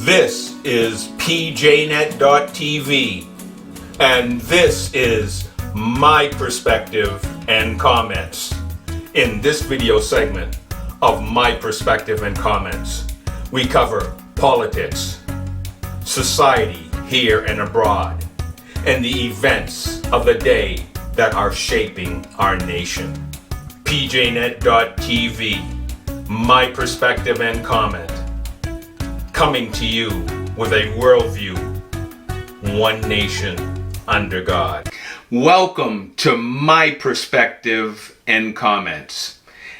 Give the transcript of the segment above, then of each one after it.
This is PJNET.TV, and this is my perspective and comments. In this video segment of My Perspective and Comments, we cover politics, society here and abroad, and the events of the day that are shaping our nation. PJNET.TV, My Perspective and Comment, coming to you with a worldview, one nation under God. Welcome to My Perspective and Comments.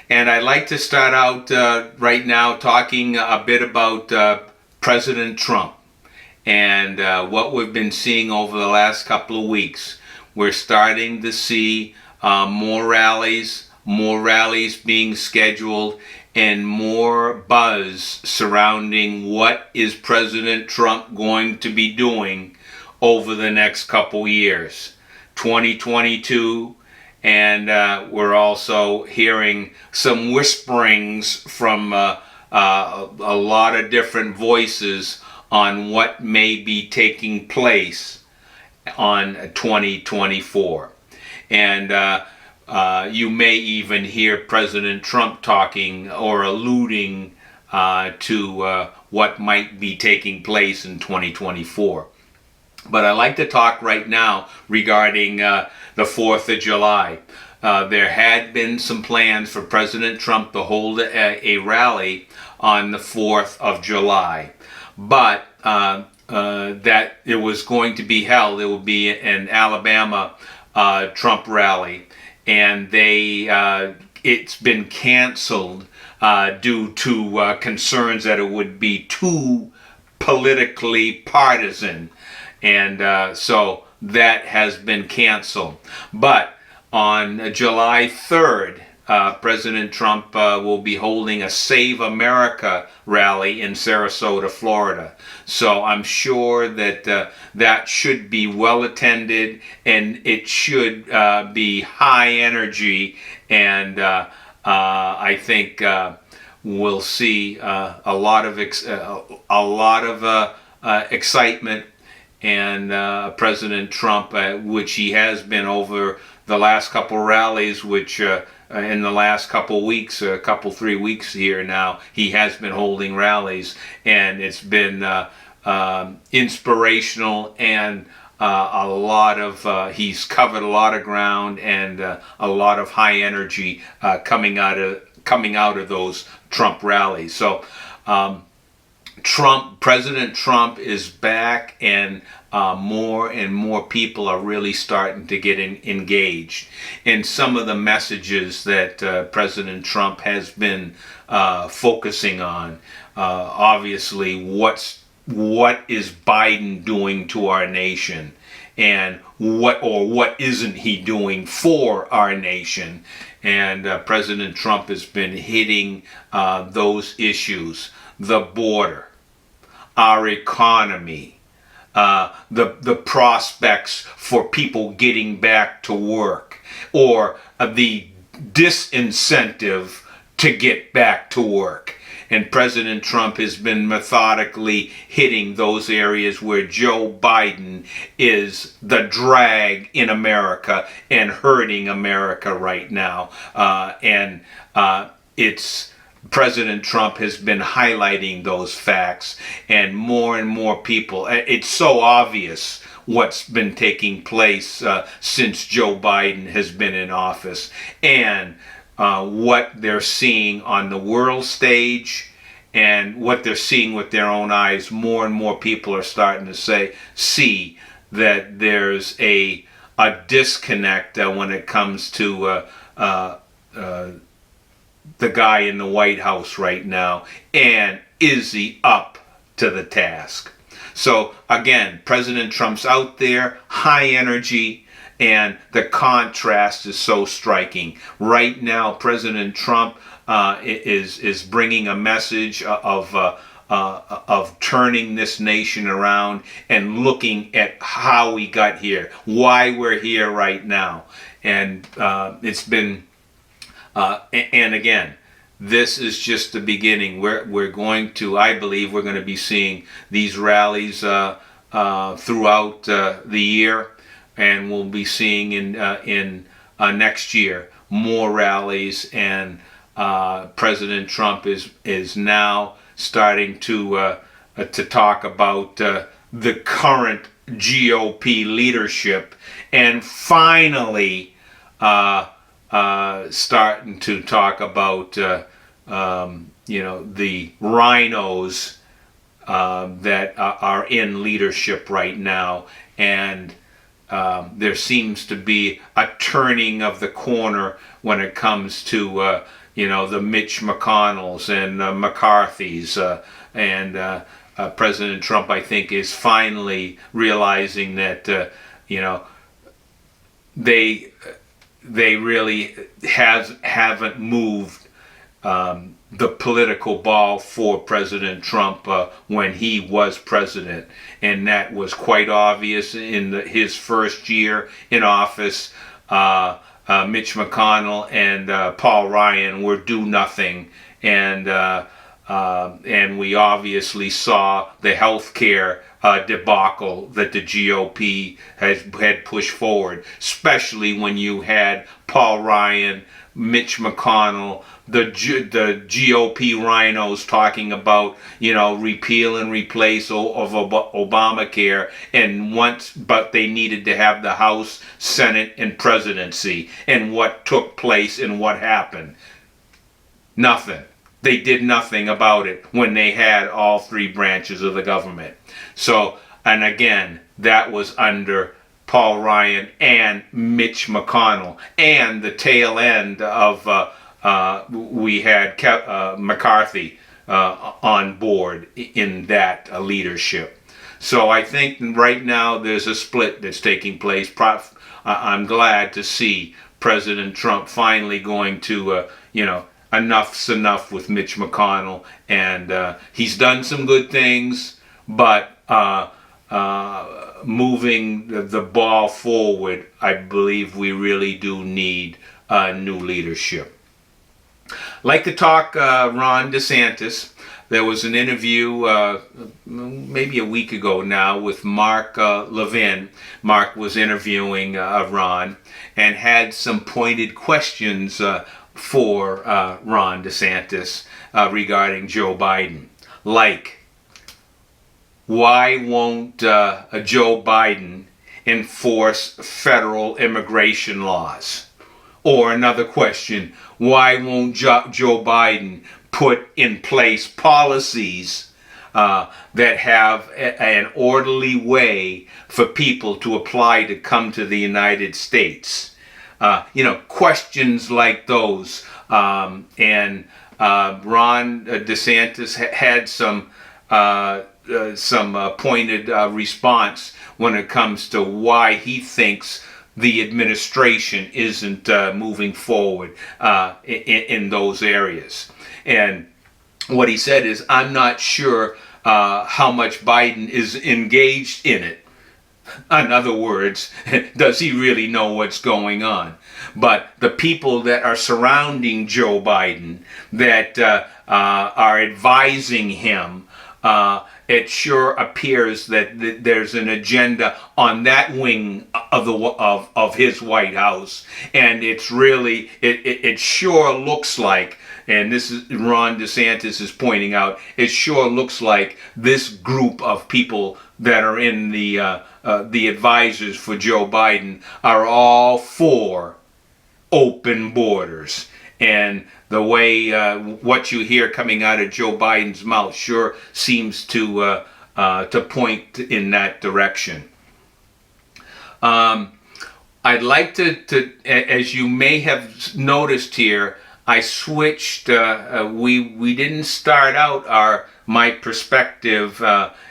And I'd like to start out right now talking a bit about President Trump and what we've been seeing over the last couple of weeks. We're starting to see more rallies being scheduled, and more buzz surrounding what is President Trump going to be doing over the next couple years, 2022, and we're also hearing some whisperings from a lot of different voices on what may be taking place on 2024. And you may even hear President Trump talking or alluding to what might be taking place in 2024. But I'd like to talk right now regarding the 4th of July. There had been some plans for President Trump to hold a rally on the 4th of July. But that it was going to be held, it would be an Alabama Trump rally. And it's been canceled due to concerns that it would be too politically partisan, and so that has been canceled. But on July 3rd, President Trump will be holding a Save America rally in Sarasota, Florida. So I'm sure that that should be well attended, and it should be high energy, and I think we'll see a lot of excitement, and President Trump, which he has been over the last couple rallies, which in the last couple weeks, 3 weeks here now, he has been holding rallies, and it's been inspirational, and a lot of he's covered a lot of ground, and a lot of high energy coming out of those Trump rallies. So President Trump is back, and more and more people are really starting to get engaged. And some of the messages that President Trump has been focusing on, obviously, what is Biden doing to our nation, and what isn't he doing for our nation. And President Trump has been hitting those issues: the border, our economy, the prospects for people getting back to work, or the disincentive to get back to work. And President Trump has been methodically hitting those areas where Joe Biden is the drag in America and hurting America right now. And President Trump has been highlighting those facts, and more people. It's so obvious what's been taking place since Joe Biden has been in office, and what they're seeing on the world stage, and what they're seeing with their own eyes. More and more people are starting to see that there's a disconnect when it comes to the guy in the White House right now, and is he up to the task? So again, President Trump's out there, high energy, and the contrast is so striking. Right now, President Trump is bringing a message of turning this nation around and looking at how we got here, why we're here right now. And it's been, and again, this is just the beginning. We're going to, I believe, we're going to be seeing these rallies throughout the year, and we'll be seeing in next year more rallies. And President Trump is now starting to talk about the current GOP leadership, and finally starting to talk about the rhinos that are in leadership right now. And there seems to be a turning of the corner when it comes to the Mitch McConnells and McCarthy's, and President Trump, I think, is finally realizing that they really haven't moved the political ball for President Trump when he was president, and that was quite obvious in his first year in office. Mitch McConnell and Paul Ryan were do nothing, and we obviously saw the health care debacle that the GOP had pushed forward, especially when you had Paul Ryan, Mitch McConnell, the GOP rhinos talking about repeal and replace of Obamacare, but they needed to have the House, Senate, and presidency. And what took place and what happened? Nothing. They did nothing about it when they had all three branches of the government. So, and again, that was under Paul Ryan and Mitch McConnell, and the tail end of we had McCarthy on board in that leadership. So I think right now there's a split that's taking place. I'm glad to see President Trump finally going to enough's enough with Mitch McConnell, and he's done some good things, but moving the ball forward, I believe we really do need new leadership. I'd like to talk Ron DeSantis. There was an interview maybe a week ago now with Mark Levin. Mark was interviewing Ron and had some pointed questions for Ron DeSantis regarding Joe Biden. Like, why won't Joe Biden enforce federal immigration laws? Or another question, why won't Joe Biden put in place policies that have an orderly way for people to apply to come to the United States? Questions like those. And Ron DeSantis had some pointed response when it comes to why he thinks the administration isn't moving forward in those areas. And what he said is, I'm not sure how much Biden is engaged in it. In other words, does he really know what's going on? But the people that are surrounding Joe Biden, that are advising him, it sure appears that there's an agenda on that wing of his White House, and it's really it sure looks like, and this is Ron DeSantis is pointing out, it sure looks like this group of people that are in the advisors for Joe Biden are all for open borders. And the way what you hear coming out of Joe Biden's mouth sure seems to point in that direction. I'd like to, as you may have noticed here, I switched. We didn't start out my perspective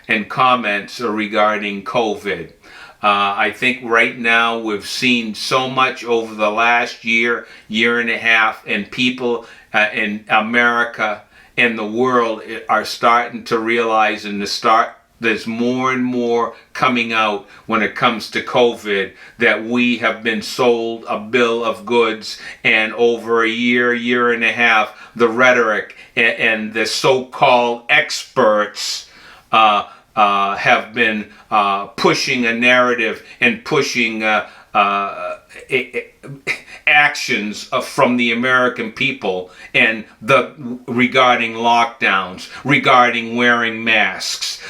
and comments regarding COVID. I think right now we've seen so much over the last year and a half, and people in America and the world are starting to realize and to start there's more and more coming out when it comes to COVID, that we have been sold a bill of goods, and over a year and a half, the rhetoric and the so-called experts have been pushing a narrative and pushing actions from the American people, and regarding lockdowns, regarding wearing masks,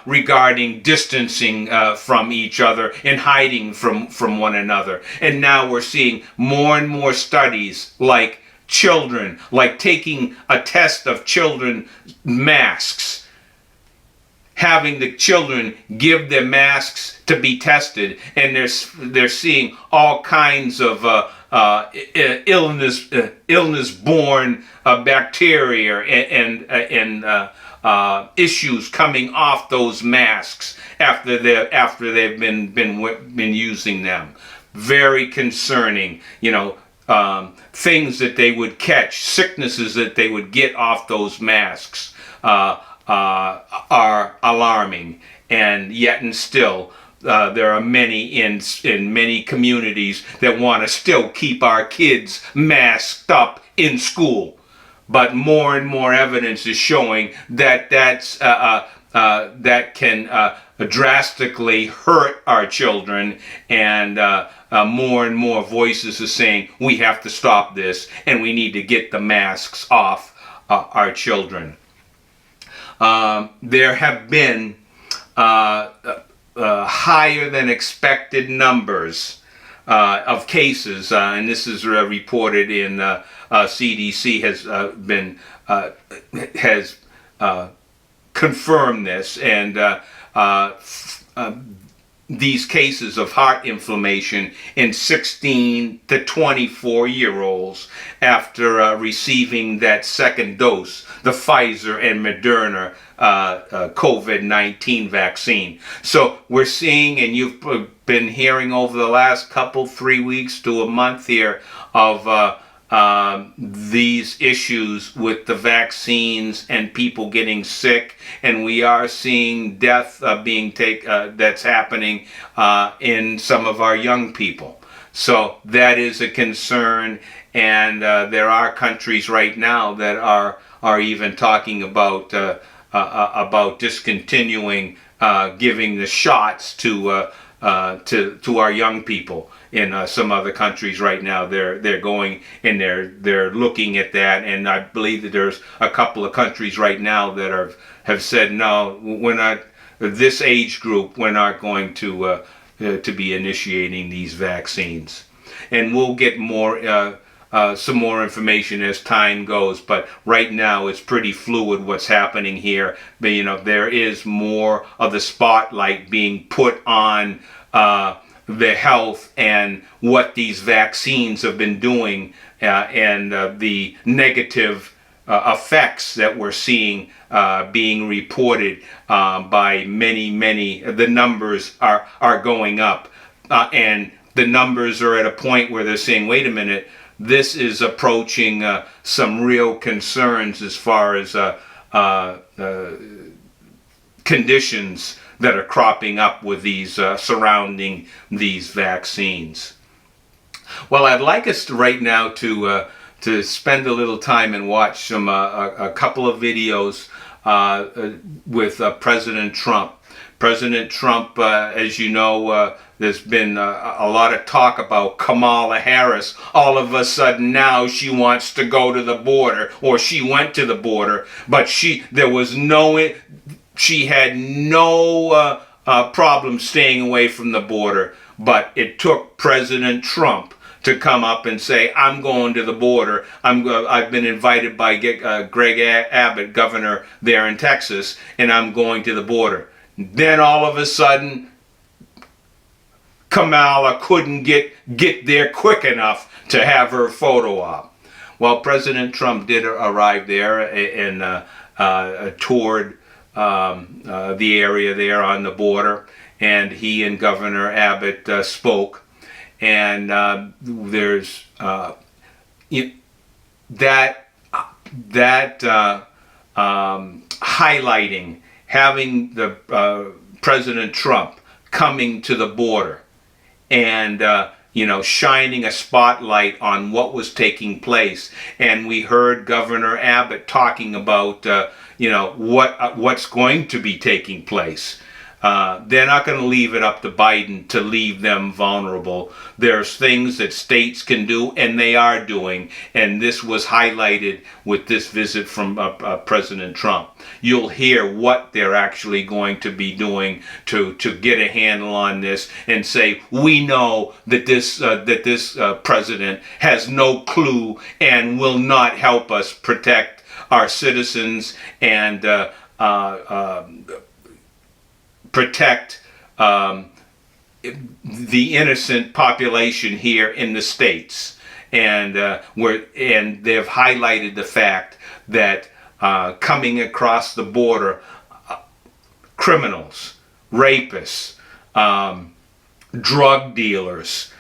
regarding distancing from each other and hiding from one another. And now we're seeing more and more studies like children, like taking a test of children masks, having the children give their masks to be tested, and they're seeing all kinds of illness-borne bacteria and issues coming off those masks after they've been using them. Very concerning, things that they would catch, sicknesses that they would get off those masks are alarming. And yet and still, there are many in many communities that want to still keep our kids masked up in school. But more and more evidence is showing that that can drastically hurt our children, and more and more voices are saying we have to stop this and we need to get the masks off our children. There have been higher than expected numbers of cases, and this is reported in CDC has confirmed this, and these cases of heart inflammation in 16 to 24-year-olds after receiving that second dose, the Pfizer and Moderna COVID-19 vaccine. So we're seeing, and you've been hearing over the last 3 weeks to a month here, of these issues with the vaccines and people getting sick, and we are seeing death that's happening in some of our young people. So that is a concern, and there are countries right now that are even talking about discontinuing giving the shots to our young people. In some other countries right now, they're going and they're looking at that, and I believe that there's a couple of countries right now that have said, no, we're not, this age group, we're not going to be initiating these vaccines. And we'll get more some more information as time goes, but right now it's pretty fluid what's happening here. But there is more of the spotlight being put on the health and what these vaccines have been doing, and the negative effects that we're seeing being reported by many. The numbers are going up, and the numbers are at a point where they're saying, wait a minute, this is approaching some real concerns as far as conditions that are cropping up with these surrounding these vaccines. Well, I'd like us right now to spend a little time and watch a couple of videos with President Trump. President Trump, as you know, there's been a lot of talk about Kamala Harris. All of a sudden now she wants to go to the border, or she went to the border, but she had no problem staying away from the border. But it took President Trump to come up and say, I'm going to the border. I've been invited by Greg Abbott, governor there in Texas, and I'm going to the border. Then all of a sudden, Kamala couldn't get there quick enough to have her photo op. Well, President Trump did arrive there and toured the area there on the border, and he and Governor Abbott spoke. And there's highlighting having the President Trump coming to the border and shining a spotlight on what was taking place. And we heard Governor Abbott talking about what's going to be taking place. They're not going to leave it up to Biden to leave them vulnerable. There's things that states can do, and they are doing, and this was highlighted with this visit from President Trump. You'll hear what they're actually going to be doing to get a handle on this and say, we know that this president has no clue and will not help us protect our citizens and protect the innocent population here in the States. And they've highlighted the fact that coming across the border, criminals, rapists, drug dealers,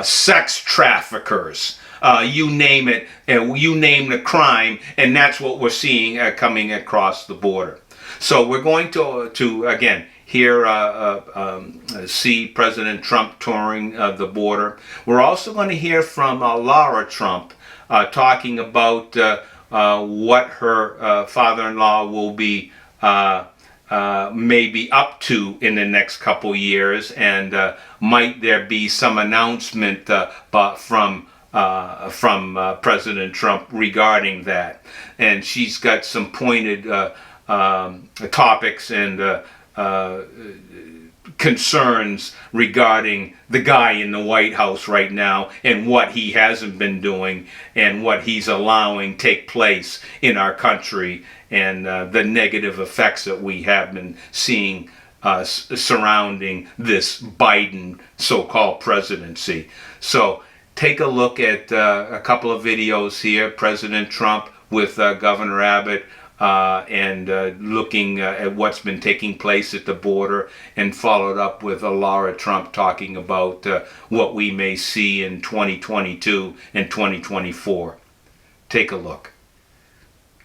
sex traffickers, you name it, you name the crime, and that's what we're seeing coming across the border. So we're going to again, see President Trump touring the border. We're also going to hear from Laura Trump talking about what her father-in-law will be maybe up to in the next couple years, and might there be some announcement from President Trump regarding that. And she's got some pointed topics and concerns regarding the guy in the White House right now and what he hasn't been doing and what he's allowing take place in our country, and the negative effects that we have been seeing surrounding this Biden so-called presidency. So take a look at a couple of videos here. President Trump with Governor Abbott and looking at what's been taking place at the border, and followed up with Laura Trump talking about what we may see in 2022 and 2024. Take a look.